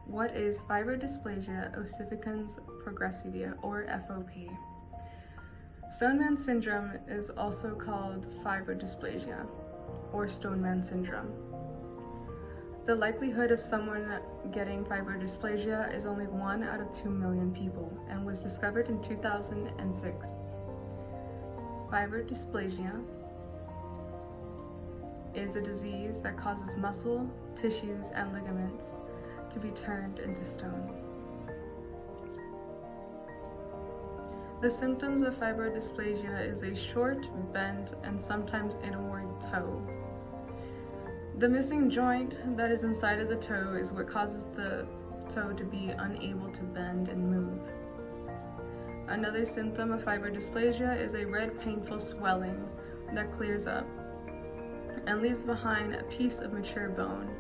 What is fibrodysplasia ossificans progressivia, or FOP? Stoneman syndrome is also called fibrodysplasia, or Stoneman syndrome. The likelihood of someone getting fibrodysplasia is only 1 out of 2 million people and was discovered in 2006. Fibrodysplasia is a disease that causes muscle, tissues, and ligaments to be turned into stone. The symptoms of fibrodysplasia is a short, bent, and sometimes inward toe. The missing joint that is inside of the toe is what causes the toe to be unable to bend and move. Another symptom of fibrodysplasia is a red, painful swelling that clears up and leaves behind a piece of mature bone.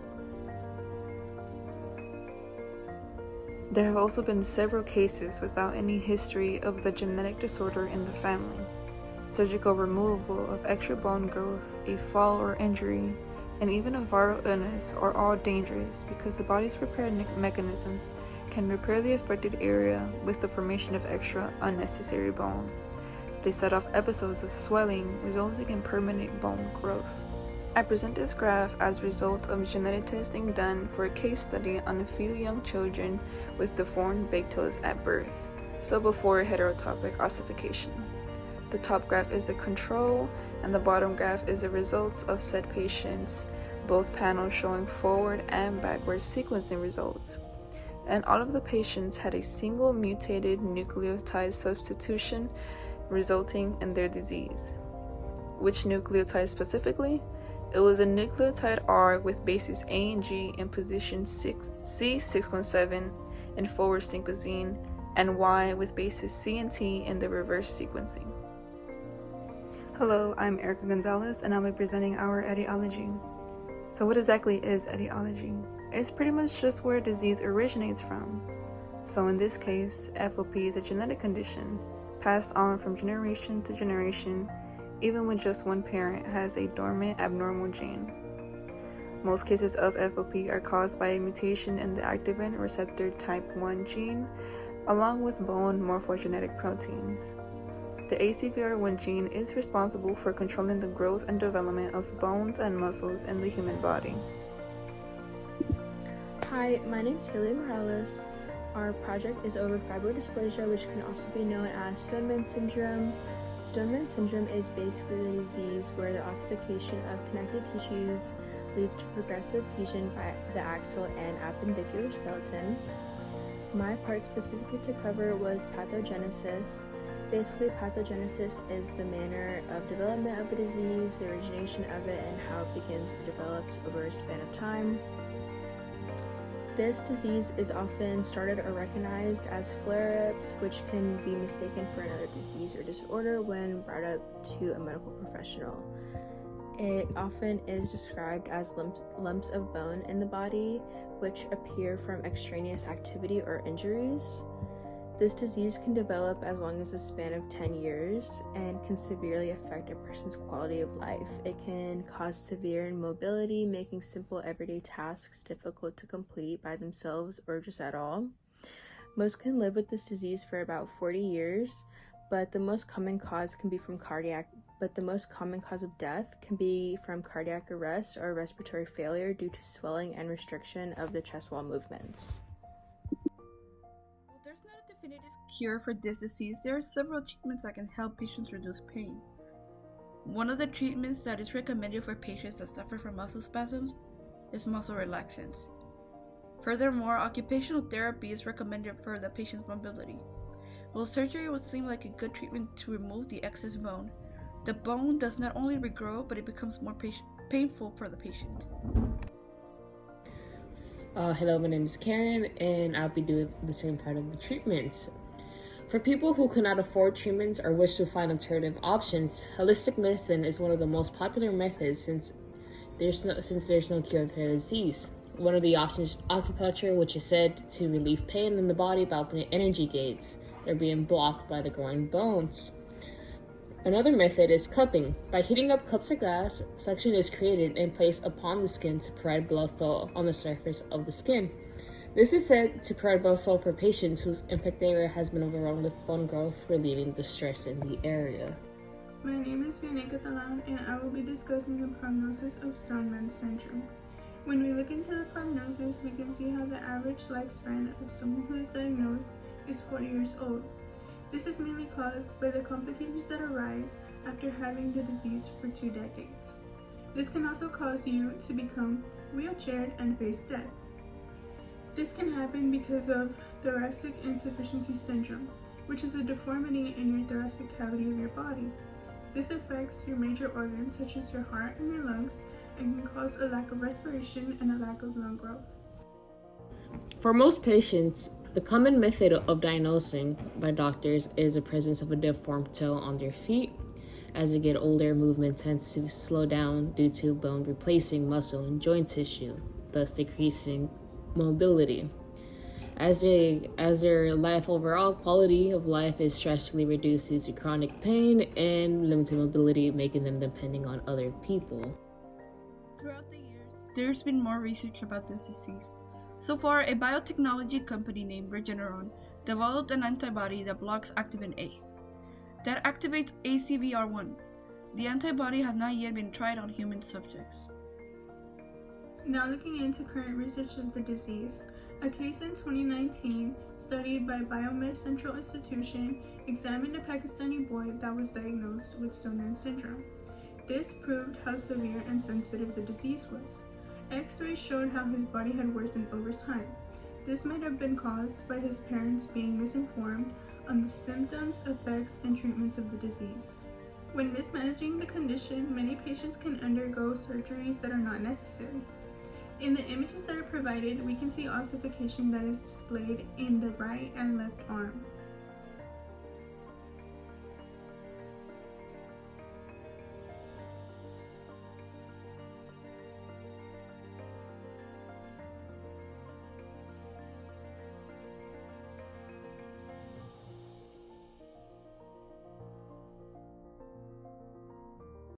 There have also been several cases without any history of the genetic disorder in the family. Surgical removal of extra bone growth, a fall or injury, and even a viral illness are all dangerous because the body's repair mechanisms can repair the affected area with the formation of extra unnecessary bone. They set off episodes of swelling, resulting in permanent bone growth. I present this graph as a result of genetic testing done for a case study on a few young children with deformed big toes at birth, so before heterotopic ossification. The top graph is the control, and the bottom graph is the results of said patients, both panels showing forward and backward sequencing results. And all of the patients had a single mutated nucleotide substitution resulting in their disease. Which nucleotide specifically? It was a nucleotide R with bases A and G in position C617 in forward sequencing, and Y with bases C and T in the reverse sequencing. Hello, I'm Erica Gonzalez, and I'll be presenting our etiology. So what exactly is etiology? It's pretty much just where a disease originates from. So in this case, FOP is a genetic condition passed on from generation to generation, even when just one parent has a dormant abnormal gene. Most cases of FOP are caused by a mutation in the activin receptor type 1 gene, along with bone morphogenetic proteins. The ACVR1 gene is responsible for controlling the growth and development of bones and muscles in the human body. Hi, my name is Haley Morales. Our project is over fibrodysplasia, which can also be known as Stoneman syndrome. Stoneman syndrome is basically the disease where the ossification of connective tissues leads to progressive fusion by the axial and appendicular skeleton. My part specifically to cover was pathogenesis. Basically, pathogenesis is the manner of development of a disease, the origination of it, and how it begins or develops over a span of time. This disease is often started or recognized as flare-ups, which can be mistaken for another disease or disorder when brought up to a medical professional. It often is described as lumps of bone in the body, which appear from extraneous activity or injuries. This disease can develop as long as a span of 10 years and can severely affect a person's quality of life. It can cause severe immobility, making simple everyday tasks difficult to complete by themselves or just at all. Most can live with this disease for about 40 years, but the most common cause of death can be from cardiac arrest or respiratory failure due to swelling and restriction of the chest wall movements. There's not a definitive cure for this disease. There are several treatments that can help patients reduce pain. One of the treatments that is recommended for patients that suffer from muscle spasms is muscle relaxants. Furthermore, occupational therapy is recommended for the patient's mobility. While surgery would seem like a good treatment to remove the excess bone, the bone does not only regrow, but it becomes more painful for the patient. Hello, my name is Karen, and I'll be doing the same part of the treatments. For people who cannot afford treatments or wish to find alternative options, holistic medicine is one of the most popular methods since there's no cure for the disease. One of the options is acupuncture, which is said to relieve pain in the body by opening energy gates that are being blocked by the growing bones. Another method is cupping. By heating up cups of glass, suction is created and placed upon the skin to provide blood flow on the surface of the skin. This is said to provide blood flow for patients whose infected area has been overrun with bone growth, relieving the stress in the area. My name is Vianney Catalan, and I will be discussing the prognosis of Stoneman syndrome. When we look into the prognosis, we can see how the average lifespan of someone who is diagnosed is 40 years old. This is mainly caused by the complications that arise after having the disease for 2 decades. This can also cause you to become wheelchaired and face death. This can happen because of thoracic insufficiency syndrome, which is a deformity in your thoracic cavity of your body. This affects your major organs such as your heart and your lungs and can cause a lack of respiration and a lack of lung growth. For most patients, the common method of diagnosing by doctors is the presence of a deformed toe on their feet. As they get older, movement tends to slow down due to bone replacing muscle and joint tissue, thus decreasing mobility. As their life overall quality of life is drastically reduced due to chronic pain and limited mobility, making them depending on other people. Throughout the years, there's been more research about this disease. So far, a biotechnology company named Regeneron developed an antibody that blocks activin A, that activates ACVR1. The antibody has not yet been tried on human subjects. Now looking into current research of the disease, a case in 2019 studied by Biomed Central Institution examined a Pakistani boy that was diagnosed with Stoneman syndrome. This proved how severe and sensitive the disease was. X-rays showed how his body had worsened over time. This might have been caused by his parents being misinformed on the symptoms, effects, and treatments of the disease. When mismanaging the condition, many patients can undergo surgeries that are not necessary. In the images that are provided, we can see ossification that is displayed in the right and left arm.